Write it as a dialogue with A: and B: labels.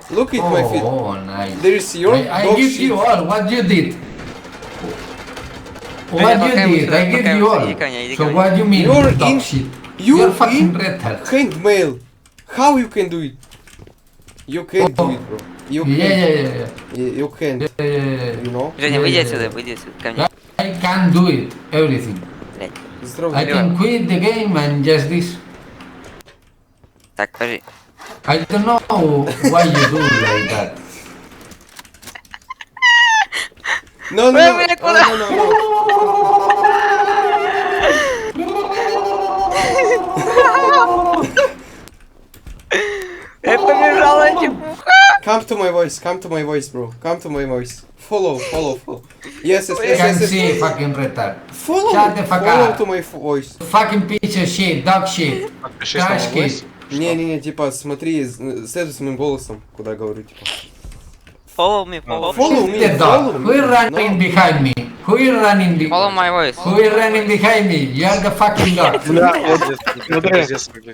A: Look at my feet.
B: Oh, nice.
A: There is your
B: I
A: dog
B: give
A: shit.
B: you all. What you did? What you did? I give you all. So what you mean
A: You're
B: dog
A: in-
B: shit?
A: You
B: You're fucking
A: in
B: retard.
A: handmail. How you can do it? You can do it, bro. You can.
B: Yeah.
A: You can.
B: Yeah.
A: You know?
C: Женя,
B: Yeah,
C: выйди
B: yeah,
C: отсюда,
B: yeah.
C: выйди отсюда, ко мне.
B: I can do it. Everything.
C: Блядь.
A: Здравствуй.
B: I can quit the game and just this.
C: Так, подожди.
B: I don't know why you do like that.
A: No, no,
C: Ой,
A: no.
C: бля,
A: No,
C: куда?
A: no, no, no.
C: Я побежала, чепуха.
A: Come to my voice, bro. Come to my voice. Follow. Yes, yes,
B: I
A: yes,
B: can
A: yes, yes.
B: see fucking retard.
A: Follow,
B: Shut the fuck
A: follow
B: up.
A: to my voice.
B: Fucking piece of shit, dog shit,
D: Подпишись на
B: trash
D: мой
B: kid.
D: voice.
A: Не, типа, смотри, следуй с моим голосом, куда говорю, типа.
C: Follow me, follow me.
A: Follow me,
B: The
A: follow
B: dog.
A: me.
B: Who is running
A: No.
B: behind me? Who is running
C: Follow my voice.
B: Who is running behind me? You are the fucking dog.
D: Да, вот здесь, вот здесь выглядит.